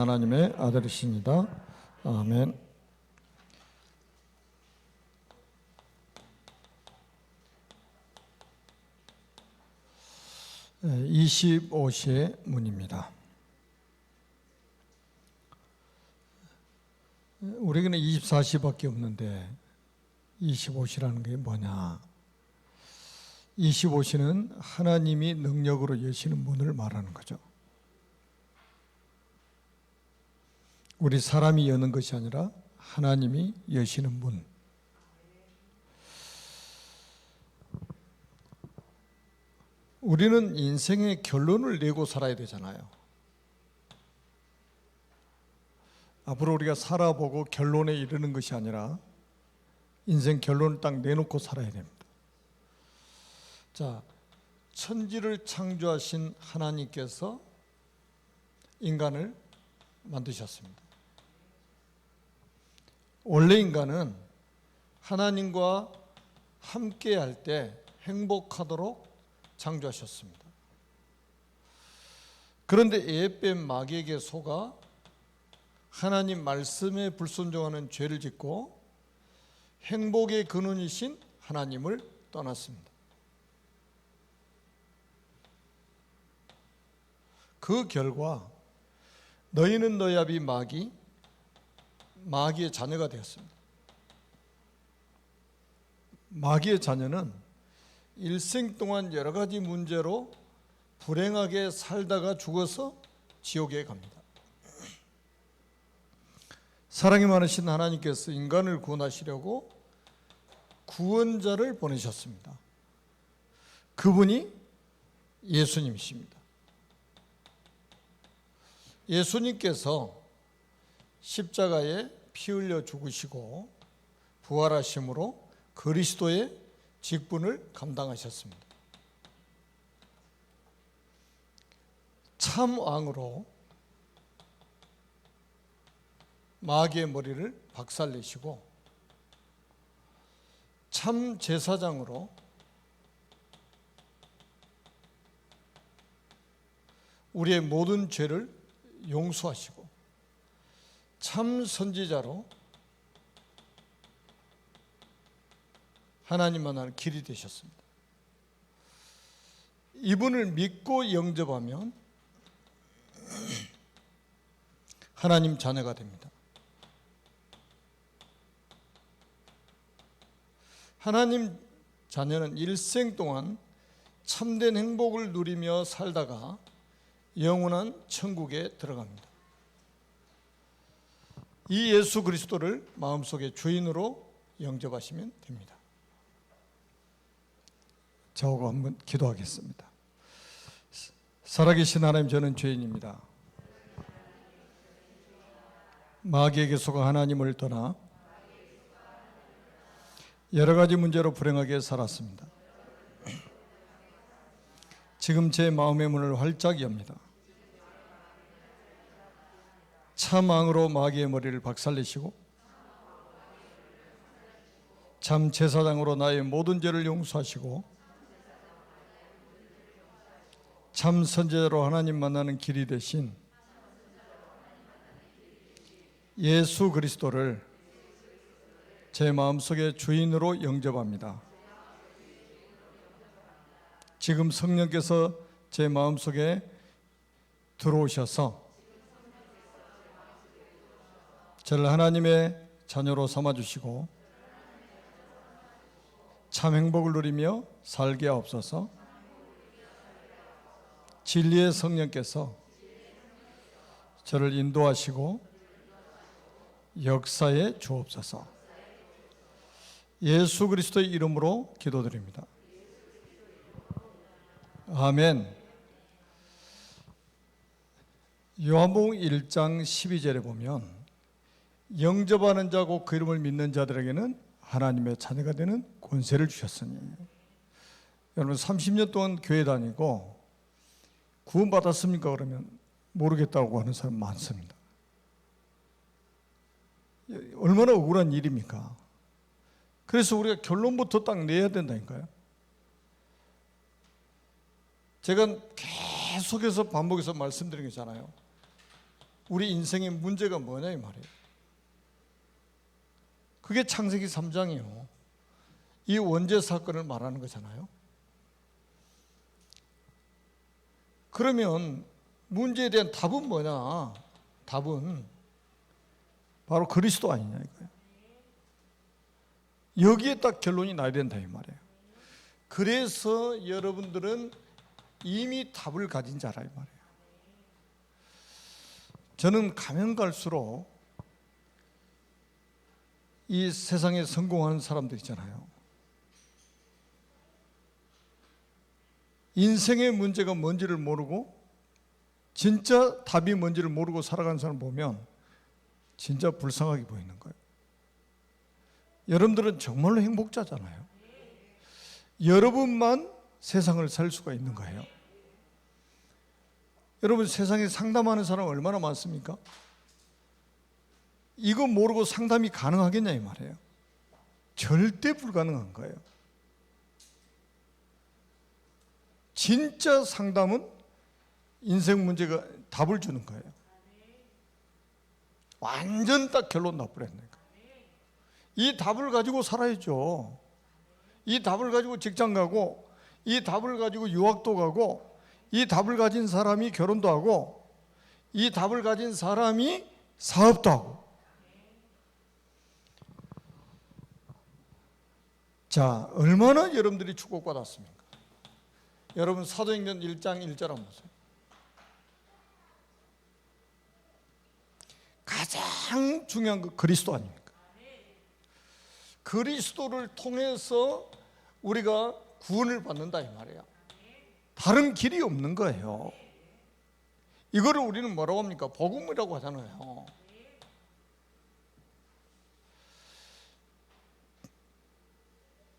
하나님의 아들이십니다. 아멘. 25시의 문입니다. 우리에게는 24시밖에 없는데 25시라는 게 뭐냐? 25시는 하나님이 능력으로 여시는 문을 말하는 거죠. 우리 사람이 여는 것이 아니라 하나님이 여시는 문. 우리는 인생의 결론을 내고 살아야 되잖아요. 앞으로 우리가 살아보고 결론에 이르는 것이 아니라 인생 결론을 딱 내놓고 살아야 됩니다. 자, 천지를 창조하신 하나님께서 인간을 만드셨습니다. 원래 인간은 하나님과 함께 할 때 행복하도록 창조하셨습니다. 그런데 에벤 마귀에게 속아 하나님 말씀에 불순종하는 죄를 짓고 행복의 근원이신 하나님을 떠났습니다. 그 결과 너희는 너희 아비 마귀의 자녀가 되었습니다. 마귀의 자녀는 일생 동안 여러 가지 문제로 불행하게 살다가 죽어서 지옥에 갑니다. 사랑이 많으신 하나님께서 인간을 구원하시려고 구원자를 보내셨습니다. 그분이 예수님이십니다. 예수님께서 십자가에 피 흘려 죽으시고 부활하심으로 그리스도의 직분을 감당하셨습니다. 참 왕으로 마귀의 머리를 박살내시고 참 제사장으로 우리의 모든 죄를 용서하시고 참 선지자로 하나님 만나는 길이 되셨습니다. 이분을 믿고 영접하면 하나님 자녀가 됩니다. 하나님 자녀는 일생 동안 참된 행복을 누리며 살다가 영원한 천국에 들어갑니다. 이 예수 그리스도를 마음속에 주인으로 영접하시면 됩니다. 저하고 한번 기도하겠습니다. 살아계신 하나님, 저는 죄인입니다. 마귀에게 속아 하나님을 떠나 여러 가지 문제로 불행하게 살았습니다. 지금 제 마음의 문을 활짝 엽니다. 참 왕으로 마귀의 머리를 박살내시고 참 제사장으로 나의 모든 죄를 용서하시고 참 선지자로 하나님 만나는 길이 되신 예수 그리스도를 제 마음속에 주인으로 영접합니다. 지금 성령께서 제 마음속에 들어오셔서 저를 하나님의 자녀로 삼아주시고 참 행복을 누리며 살게 하옵소서. 진리의 성령께서 저를 인도하시고 역사에 주옵소서. 예수 그리스도의 이름으로 기도드립니다. 아멘. 요한복음 1장 12절에 보면 영접하는 자고 그 이름을 믿는 자들에게는 하나님의 자녀가 되는 권세를 주셨으니. 여러분 30년 동안 교회 다니고 구원받았습니까? 그러면 모르겠다고 하는 사람 많습니다. 얼마나 억울한 일입니까? 그래서 우리가 결론부터 딱 내야 된다니까요. 제가 계속해서 반복해서 말씀드린 거잖아요. 우리 인생의 문제가 뭐냐 이 말이에요. 그게 창세기 3장이요. 이 원죄 사건을 말하는 거잖아요. 그러면 문제에 대한 답은 뭐냐? 답은 바로 그리스도 아니냐 이거예요. 여기에 딱 결론이 나야 된다 이 말이에요. 그래서 여러분들은 이미 답을 가진 자라 이 말이에요. 저는 가면 갈수록 이 세상에 성공하는 사람들 있잖아요. 인생의 문제가 뭔지를 모르고 진짜 답이 뭔지를 모르고 살아가는 사람 보면 진짜 불쌍하게 보이는 거예요. 여러분들은 정말로 행복자잖아요. 여러분만 세상을 살 수가 있는 거예요. 여러분 세상에 상담하는 사람 얼마나 많습니까? 이거 모르고 상담이 가능하겠냐 이 말이에요. 절대 불가능한 거예요. 진짜 상담은 인생 문제가 답을 주는 거예요. 완전 딱 결론 나버렸네. 이 답을 가지고 살아야죠. 이 답을 가지고 직장 가고, 이 답을 가지고 유학도 가고, 이 답을 가진 사람이 결혼도 하고, 이 답을 가진 사람이 사업도 하고. 자, 얼마나 여러분들이 축복받았습니까? 여러분 사도행전 1장 1절 한번 보세요. 가장 중요한 거 그리스도 아닙니까? 그리스도를 통해서 우리가 구원을 받는다 이 말이에요. 다른 길이 없는 거예요. 이거를 우리는 뭐라고 합니까? 복음이라고 하잖아요.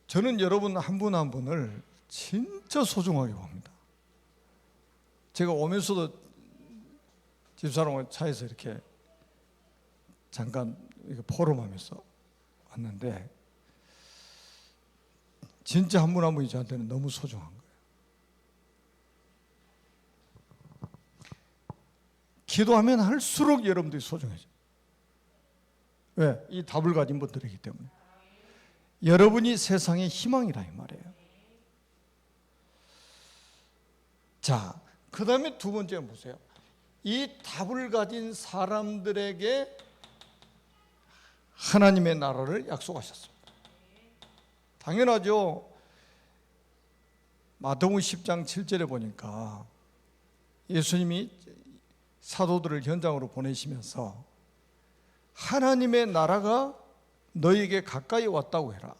저는 여러분 한 분 한 분을 진짜 소중하게 봅니다. 제가 오면서도 집사람과 차에서 이렇게 잠깐 이렇게 포럼하면서 왔는데 진짜 한 분 한 분이 저한테는 너무 소중한 거예요. 기도하면 할수록 여러분들이 소중해져요. 왜? 이 답을 가진 분들이기 때문에. 여러분이 세상의 희망이라 이 말이에요. 자, 그 다음에 두 번째 보세요. 이 답을 가진 사람들에게 하나님의 나라를 약속하셨습니다. 당연하죠. 마태복음 10장 7절에 보니까 예수님이 사도들을 현장으로 보내시면서 하나님의 나라가 너에게 가까이 왔다고 해라.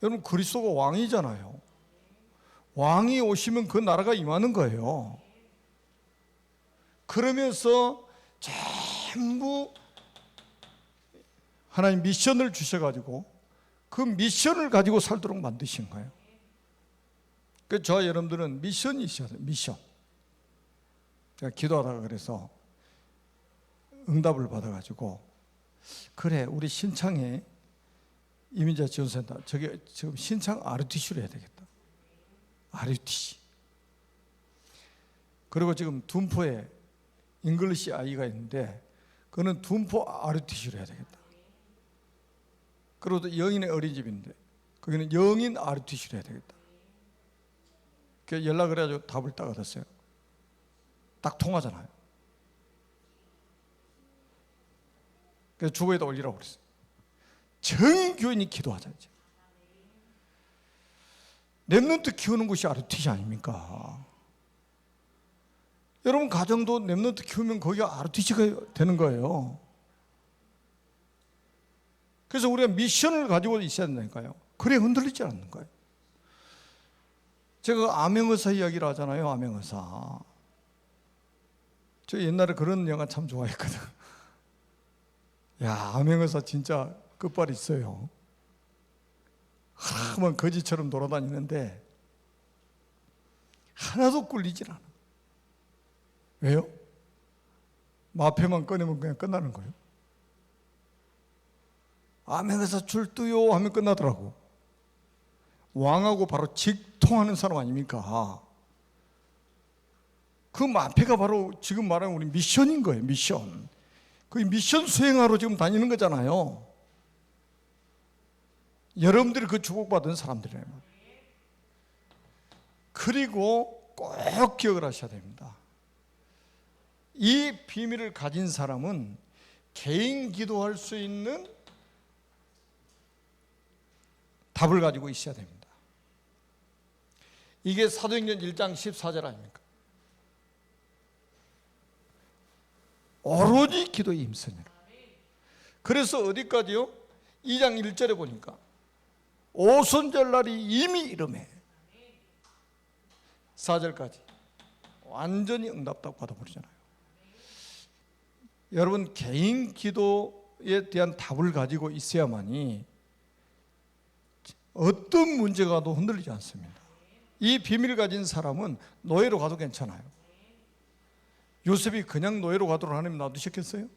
여러분 그리스도가 왕이잖아요. 왕이 오시면 그 나라가 임하는 거예요. 그러면서 전부 하나님 미션을 주셔가지고 그 미션을 가지고 살도록 만드신 거예요. 그래서 저와 여러분들은 미션이 있어야 돼요. 미션. 제가 기도하다가 그래서 응답을 받아가지고 그래 우리 신창에 이민자 지원센터 저기 지금 신창 RUTC로 해야 되겠다. RUTC. 그리고 지금 둔포에 잉글리시 아이가 있는데 그거는 둔포 RUTC로 해야 되겠다. 그리고 또 영인의 어린이집인데 거기는 영인 RUTC로 해야 되겠다. 그래서 연락을 해가지고 답을 딱 얻었어요. 딱 통하잖아요. 그래서 주보에다 올리라고 그랬어요. 전 교인이 기도하자 이제. 랩런트 키우는 것이 RUTC 아닙니까? 여러분 가정도 랩런트 키우면 거기가 RUTC가 되는 거예요. 그래서 우리가 미션을 가지고 있어야 된다니까요. 그래 흔들리지 않는 거예요. 제가 암행의사 이야기를 하잖아요. 암행의사. 저 옛날에 그런 영화 참 좋아했거든. 야, 암행의사 진짜 끝발이 있어요. 하나만 거지처럼 돌아다니는데 하나도 꿀리질 않아. 왜요? 마패만 꺼내면 그냥 끝나는 거예요. 암행의사 출두요 하면 끝나더라고. 왕하고 바로 직통하는 사람 아닙니까? 그 마패가 바로 지금 말하는 우리 미션인 거예요. 미션. 그 미션 수행하러 지금 다니는 거잖아요. 여러분들이 그 축복받은 사람들이에요. 그리고 꼭 기억을 하셔야 됩니다. 이 비밀을 가진 사람은 개인 기도할 수 있는 답을 가지고 있어야 됩니다. 이게 사도행전 1장 14절 아닙니까? 오로지 기도에 힘쓰니라. 그래서 어디까지요? 2장 1절에 보니까 오순절날이 이미 이르매 4절까지 완전히 응답답 받아버리잖아요. 여러분, 개인 기도에 대한 답을 가지고 있어야만이 어떤 문제가 와도 흔들리지 않습니다. 이 비밀을 가진 사람은 노예로 가도 괜찮아요. 요셉이 그냥 노예로 가도록 하나님 놔두셨겠어요?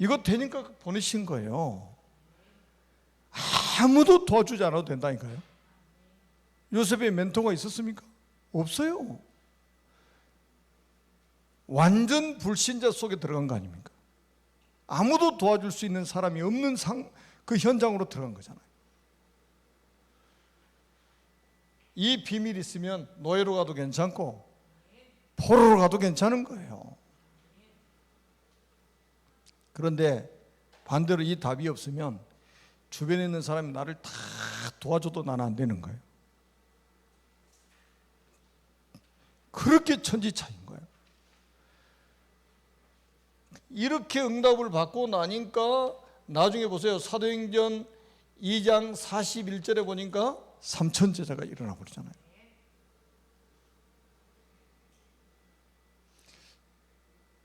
이거 되니까 보내신 거예요. 아무도 도와주지 않아도 된다니까요. 요셉의 멘토가 있었습니까? 없어요. 완전 불신자 속에 들어간 거 아닙니까? 아무도 도와줄 수 있는 사람이 없는 그 현장으로 들어간 거잖아요. 이 비밀이 있으면 노예로 가도 괜찮고 포로로 가도 괜찮은 거예요. 그런데 반대로 이 답이 없으면 주변에 있는 사람이 나를 다 도와줘도 나는 안 되는 거예요. 그렇게 천지차이인 거예요. 이렇게 응답을 받고 나니까 나중에 보세요. 사도행전 2장 41절에 보니까 3천 제자가 일어나 버리잖아요.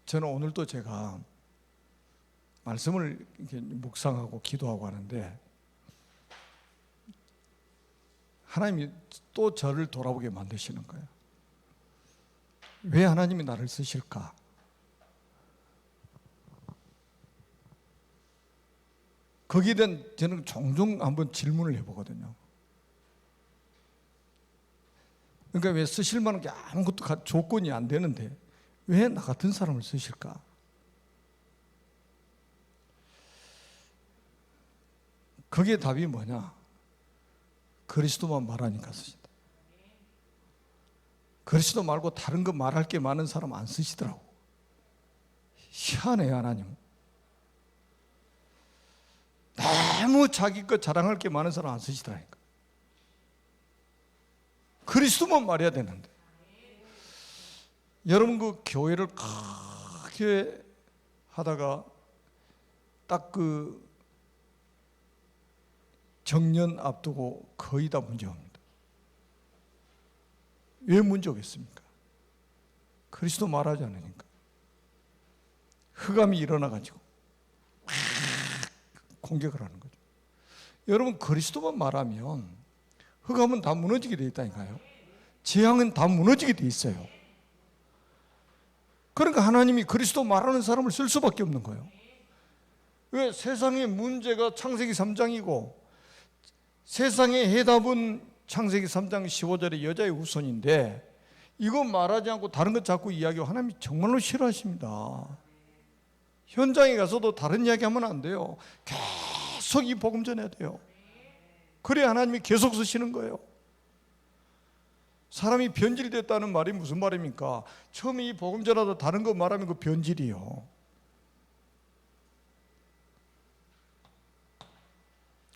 저는 오늘도 제가 말씀을 이렇게 묵상하고 기도하고 하는데 하나님이 또 저를 돌아보게 만드시는 거예요. 왜 하나님이 나를 쓰실까? 거기에 대한 저는 종종 한번 질문을 해보거든요. 그러니까 왜 쓰실 만한 게 아무것도 조건이 안 되는데 왜 나 같은 사람을 쓰실까? 거기에 답이 뭐냐? 그리스도만 말하니까 쓰신다. 그리스도 말고 다른 거 말할 게 많은 사람 안 쓰시더라고. 희한해요, 하나님. 너무 자기 것 자랑할 게 많은 사람 안 쓰시더라니까. 그리스도만 말해야 되는데. 여러분, 그 교회를 크게 하다가 딱 그 정년 앞두고 거의 다 문제옵니다. 왜 문제 오겠습니까? 그리스도 말하지 않으니까. 흑암이 일어나가지고 막 공격을 하는 거죠. 여러분, 그리스도만 말하면 흑암은 다 무너지게 돼 있다니까요. 재앙은 다 무너지게 돼 있어요. 그러니까 하나님이 그리스도 말하는 사람을 쓸 수밖에 없는 거예요. 왜? 세상의 문제가 창세기 3장이고 세상의 해답은 창세기 3장 15절의 여자의 후손인데 이거 말하지 않고 다른 것 자꾸 이야기하고 하나님이 정말로 싫어하십니다. 현장에 가서도 다른 이야기하면 안 돼요. 계속 이 복음 전해야 돼요. 그래야 하나님이 계속 쓰시는 거예요. 사람이 변질됐다는 말이 무슨 말입니까? 처음에 이 복음 전하다 다른 거 말하면 그 변질이요.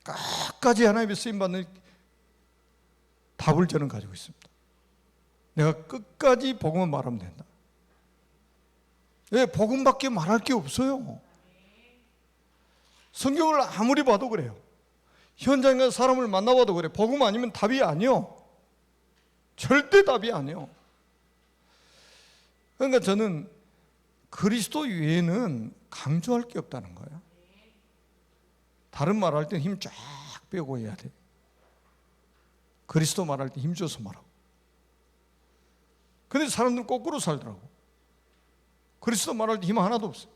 끝까지 하나님의 쓰임받는 답을 저는 가지고 있습니다. 내가 끝까지 복음을 말하면 된다. 왜? 복음밖에 말할 게 없어요. 성경을 아무리 봐도 그래요. 현장에 가서 사람을 만나봐도 그래. 복음 아니면 답이 아니요. 절대 답이 아니요. 그러니까 저는 그리스도 외에는 강조할 게 없다는 거예요. 다른 말 할 때 힘 쫙 빼고 해야 돼. 그리스도 말할 때 힘줘서 말하고. 근데 사람들은 거꾸로 살더라고. 그리스도 말할 때 힘 하나도 없어요.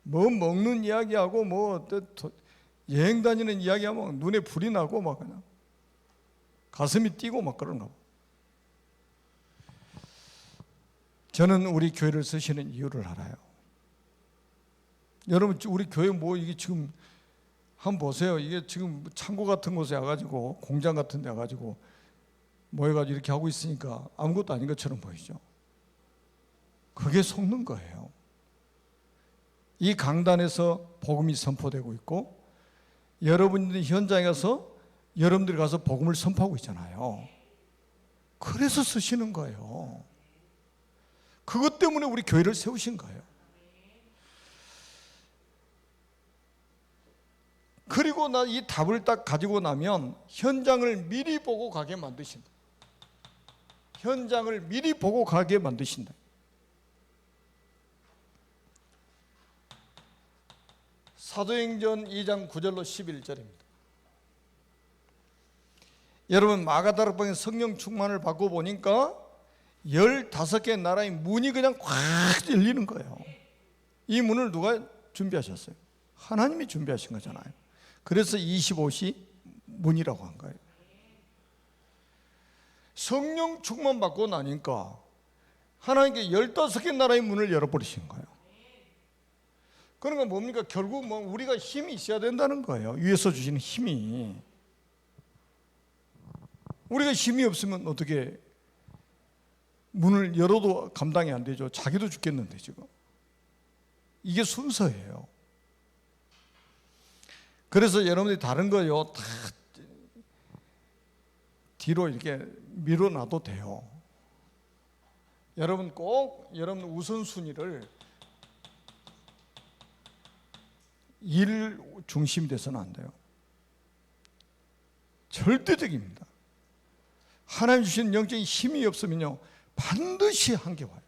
뭐 먹는 이야기하고 뭐 여행 다니는 이야기하면 눈에 불이 나고 막 그냥 가슴이 뛰고 막 그런가 봐. 저는 우리 교회를 쓰시는 이유를 알아요. 여러분, 우리 교회 뭐 이게 지금 한번 보세요. 이게 지금 창고 같은 곳에 와가지고, 공장 같은 데 와가지고 모여가지고 이렇게 하고 있으니까 아무것도 아닌 것처럼 보이죠. 그게 속는 거예요. 이 강단에서 복음이 선포되고 있고, 여러분들이 현장에 가서 여러분들이 가서 복음을 선포하고 있잖아요. 그래서 쓰시는 거예요. 그것 때문에 우리 교회를 세우신 거예요. 그리고 이 답을 딱 가지고 나면 현장을 미리 보고 가게 만드신다. 현장을 미리 보고 가게 만드신다. 사도행전 2장 9절로 11절입니다. 여러분, 마가다락방에 성령 충만을 받고 보니까 15개 나라의 문이 그냥 꽉 열리는 거예요. 이 문을 누가 준비하셨어요? 하나님이 준비하신 거잖아요. 그래서 25시 문이라고 한 거예요. 성령 충만 받고 나니까 하나님께 15개 나라의 문을 열어버리신 거예요. 그러니까 뭡니까? 결국 뭐 우리가 힘이 있어야 된다는 거예요. 위에서 주시는 힘이. 우리가 힘이 없으면 어떻게 문을 열어도 감당이 안 되죠. 자기도 죽겠는데 지금. 이게 순서예요. 그래서 여러분들이 다른 거요 다 뒤로 이렇게 밀어놔도 돼요. 여러분 꼭 여러분 우선순위를 일 중심 돼서는 안 돼요. 절대적입니다. 하나님 주신 영적인 힘이 없으면요 반드시 한계 와요.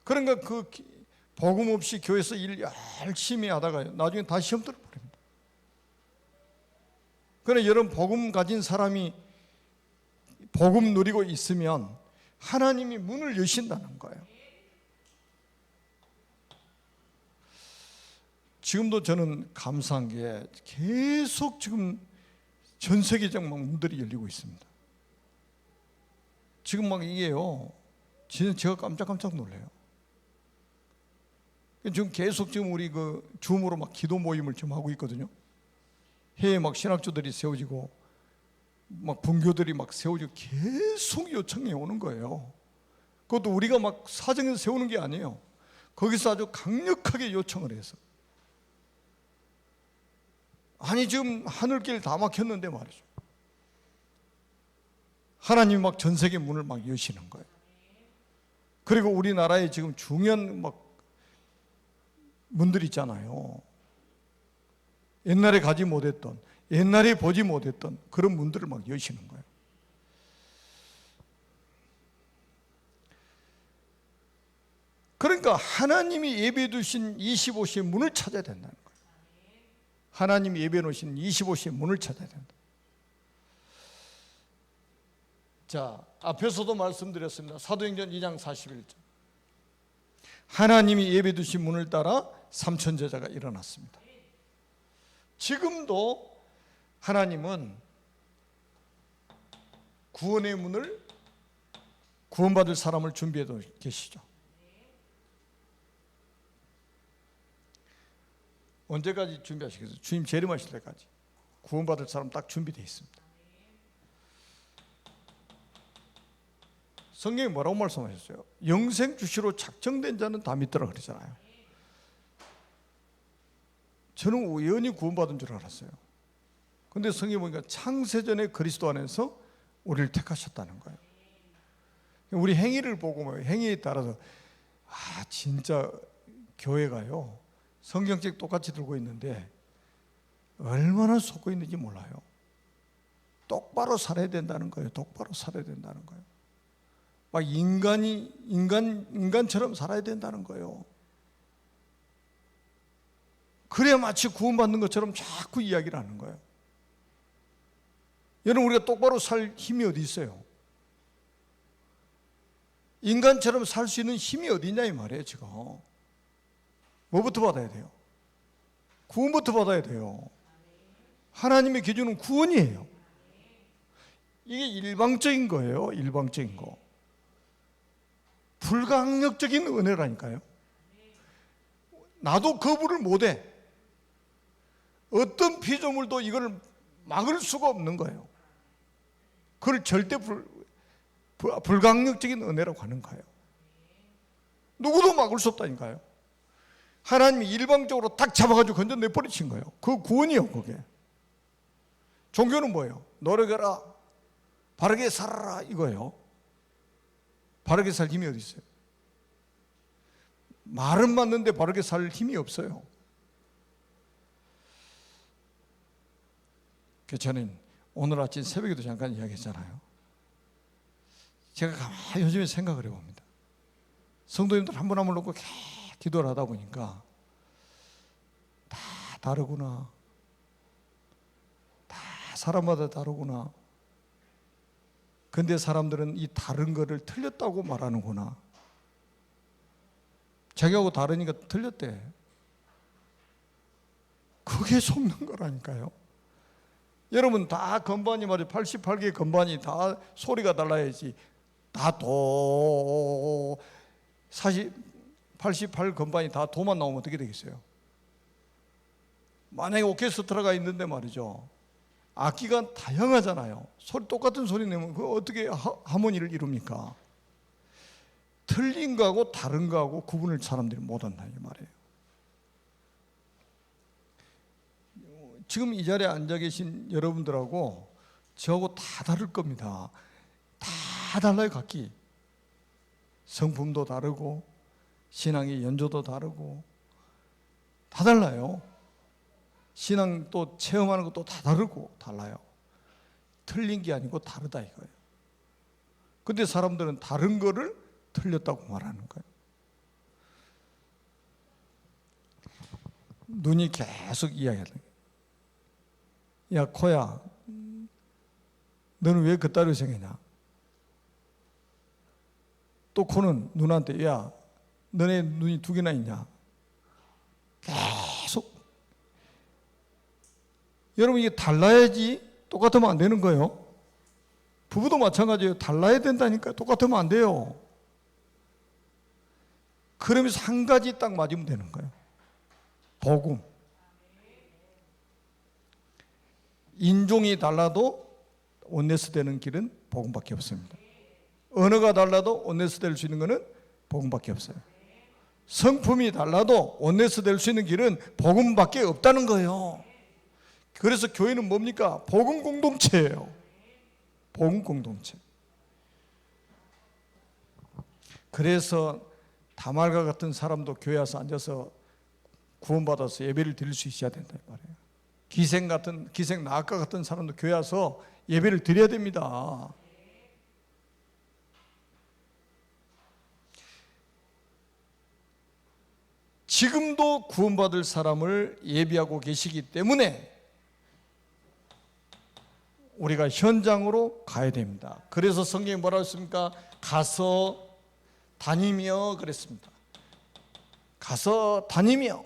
그러니까 그 복음 없이 교회에서 일 열심히 하다가 나중에 다시 시험 들어버립니다. 그러나 여러분 복음 가진 사람이 복음 누리고 있으면 하나님이 문을 여신다는 거예요. 지금도 저는 감사한 게 계속 지금 전 세계적 문들이 열리고 있습니다. 지금 막 이게요, 진짜 제가 깜짝깜짝 놀래요. 지금 계속 지금 우리 그 줌으로 막 기도 모임을 좀 하고 있거든요. 해외 막 신학교들이 세워지고 막 분교들이 막 세워지고 계속 요청이 오는 거예요. 그것도 우리가 막 사정해서 세우는 게 아니에요. 거기서 아주 강력하게 요청을 해서. 아니 지금 하늘길 다 막혔는데 말이죠. 하나님이 막 전 세계 문을 막 여시는 거예요. 그리고 우리나라에 지금 중요한 막 문들 있잖아요. 옛날에 가지 못했던, 옛날에 보지 못했던 그런 문들을 막 여시는 거예요. 그러니까 하나님이 예배해 두신 25시의 문을 찾아야 된다는 거예요. 하나님이 예배해 놓으신 25시의 문을 찾아야 된다. 자, 앞에서도 말씀드렸습니다. 사도행전 2장 41절. 하나님이 예배해 두신 문을 따라 삼천 제자가 일어났습니다. 지금도 하나님은 구원의 문을, 구원받을 사람을 준비해 계시죠. 언제까지 준비하시겠어요? 주님 재림하실 때까지 구원받을 사람 딱 준비되어 있습니다. 성경이 뭐라고 말씀하셨어요? 영생 주시로 작정된 자는 다 믿더라 그러잖아요. 저는 우연히 구원받은 줄 알았어요. 근데 성경에 보니까 창세전에 그리스도 안에서 우리를 택하셨다는 거예요. 우리 행위를 보고 행위에 따라서 진짜 교회가요 성경책 똑같이 들고 있는데 얼마나 속고 있는지 몰라요. 똑바로 살아야 된다는 거예요. 똑바로 살아야 된다는 거예요. 막 인간처럼 살아야 된다는 거예요. 그래야 마치 구원받는 것처럼 자꾸 이야기를 하는 거예요. 여러분, 우리가 똑바로 살 힘이 어디 있어요? 인간처럼 살 수 있는 힘이 어디냐 이 말이에요. 지금 뭐부터 받아야 돼요? 구원부터 받아야 돼요. 하나님의 기준은 구원이에요. 이게 일방적인 거예요. 일방적인 거. 불가항력적인 은혜라니까요. 나도 거부를 못해. 어떤 피조물도 이걸 막을 수가 없는 거예요. 그걸 절대 불가항력적인 은혜라고 하는 거예요. 누구도 막을 수 없다니까요. 하나님이 일방적으로 딱 잡아가지고 건져내버리신 거예요. 그 구원이요, 그게. 종교는 뭐예요? 노력해라, 바르게 살아라, 이거예요. 바르게 살 힘이 어디 있어요? 말은 맞는데 바르게 살 힘이 없어요. 저는 오늘 아침 새벽에도 잠깐 이야기했잖아요. 제가 가만히 요즘에 생각을 해봅니다. 성도님들 한 분 한 분 놓고 기도를 하다 보니까 다 다르구나. 다 사람마다 다르구나. 근데 사람들은 이 다른 거를 틀렸다고 말하는구나. 자기하고 다르니까 틀렸대. 그게 속는 거라니까요. 여러분 다 건반이 말이죠. 88개의 건반이 다 소리가 달라야지. 다 도, 88 건반이 다 도만 나오면 어떻게 되겠어요? 만약에 오케스트라가 있는데 말이죠. 악기가 다양하잖아요. 소리 똑같은 소리 내면 그 어떻게 하모니를 이룹니까? 틀린 거하고 다른 거하고 구분을 사람들이 못한다 이 말이에요. 지금 이 자리에 앉아 계신 여러분들하고 저하고 다 다를 겁니다. 다 달라요, 각기. 성품도 다르고 신앙의 연조도 다르고 다 달라요. 신앙 또 체험하는 것도 다 다르고 달라요. 틀린 게 아니고 다르다 이거예요. 근데 사람들은 다른 거를 틀렸다고 말하는 거예요. 눈이 계속 이야기하는 거예요. 야 코야, 너는 왜 그따위로 생겼냐? 또 코는 눈한테 야 너네 눈이 두 개나 있냐? 계속. 여러분 이게 달라야지 똑같으면 안 되는 거예요. 부부도 마찬가지예요. 달라야 된다니까. 똑같으면 안 돼요. 그러면서 한 가지 딱 맞으면 되는 거예요. 복음. 인종이 달라도 온네스 되는 길은 복음밖에 없습니다. 언어가 달라도 온네스 될 수 있는 것은 복음밖에 없어요. 성품이 달라도 온네스 될 수 있는 길은 복음밖에 없다는 거예요. 그래서 교회는 뭡니까? 복음 공동체예요. 복음 공동체. 그래서 다말과 같은 사람도 교회 와서 앉아서 구원받아서 예배를 드릴 수 있어야 된다 이 말이에요. 기생 나아까 같은 사람도 교회 와서 예배를 드려야 됩니다. 지금도 구원받을 사람을 예비하고 계시기 때문에 우리가 현장으로 가야 됩니다. 그래서 성경이 뭐라고 했습니까? 가서 다니며 그랬습니다. 가서 다니며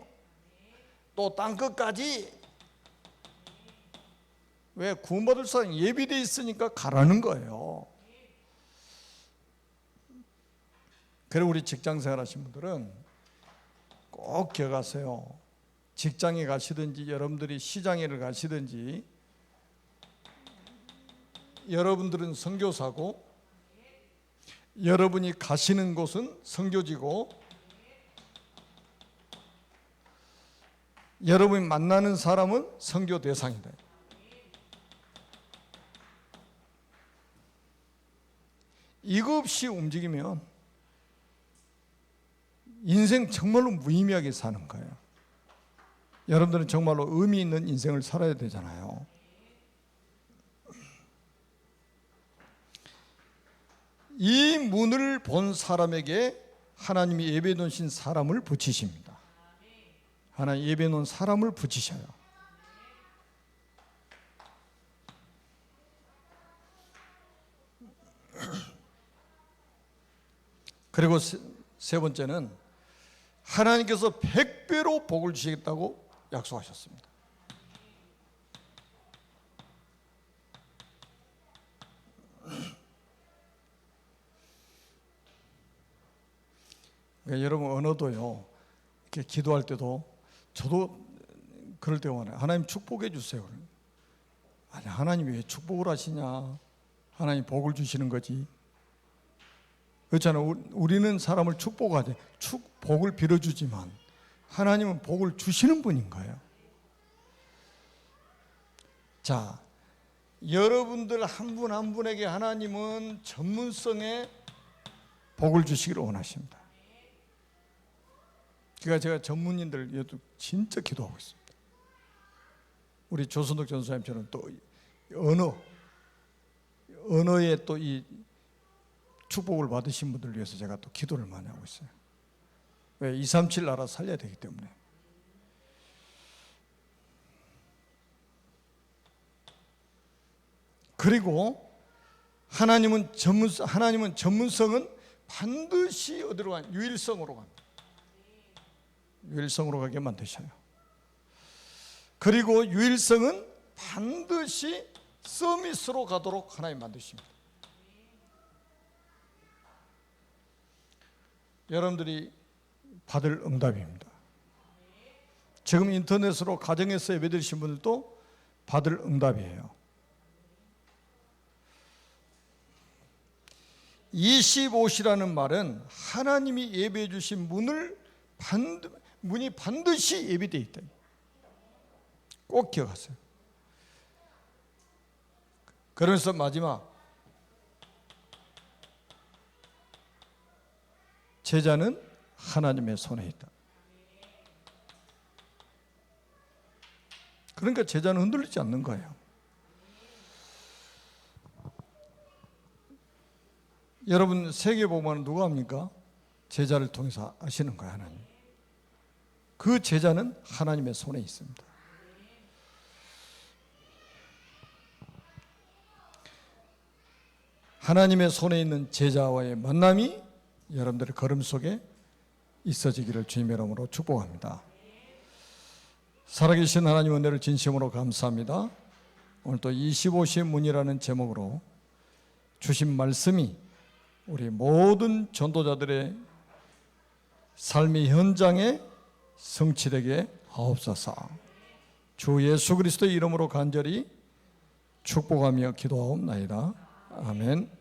또 땅끝까지. 왜? 구원받을 사람이 예비되어 있으니까 가라는 거예요. 그리고 우리 직장생활 하신 분들은 꼭 기억하세요. 직장에 가시든지 여러분들이 시장에를 가시든지 여러분들은 선교사고 여러분이 가시는 곳은 선교지고 여러분이 만나는 사람은 선교 대상이다. 이거 없이 움직이면 인생 정말로 무의미하게 사는 거예요. 여러분들은 정말로 의미 있는 인생을 살아야 되잖아요. 이 문을 본 사람에게 하나님이 예배해 놓으신 사람을 붙이십니다. 하나님 예배해 놓은 사람을 붙이셔요. 그리고 세 번째는 하나님께서 100배로 복을 주시겠다고 약속하셨습니다. 그러니까 여러분 언어도요, 이렇게 기도할 때도 저도 그럴 때가 많아요. 하나님 축복해 주세요. 아니, 하나님이 왜 축복을 하시냐? 하나님 복을 주시는 거지. 그렇잖아요. 우리는 사람을 축복하지, 복을 빌어주지만 하나님은 복을 주시는 분인 거예요. 자, 여러분들 한 분 한 분에게 하나님은 전문성의 복을 주시기를 원하십니다. 그러니까 제가 전문인들 진짜 기도하고 있습니다. 우리 조선덕 전사님처럼 또 언어에 또 이 축복을 받으신 분들을 위해서 제가 또 기도를 많이 하고 있어요. 왜? 237 나라 살려야 되기 때문에. 그리고 하나님은 전문성은 반드시 어디로 가냐? 유일성으로 갑니다. 유일성으로 가게 만드셔요. 그리고 유일성은 반드시 서밋으로 가도록 하나님 만드십니다. 여러분들이 받을 응답입니다. 지금 인터넷으로 가정에서 예배드리신 분들도 받을 응답이에요. 25시라는 말은 하나님이 예배해 주신 문이 반드시 예비되어 있다. 꼭 기억하세요. 그러면서 마지막, 제자는 하나님의 손에 있다. 그러니까 제자는 흔들리지 않는 거예요. 여러분, 세계복음은 누가 합니까? 제자를 통해서 하시는 거예요, 하나님. 그 제자는 하나님의 손에 있습니다. 하나님의 손에 있는 제자와의 만남이 여러분들의 걸음 속에 있어지기를 주님의 이름으로 축복합니다. 살아계신 하나님 은혜를 진심으로 감사합니다. 오늘 또 25시의 문이라는 제목으로 주신 말씀이 우리 모든 전도자들의 삶의 현장에 성취되게 하옵소서. 주 예수 그리스도의 이름으로 간절히 축복하며 기도하옵나이다. 아멘.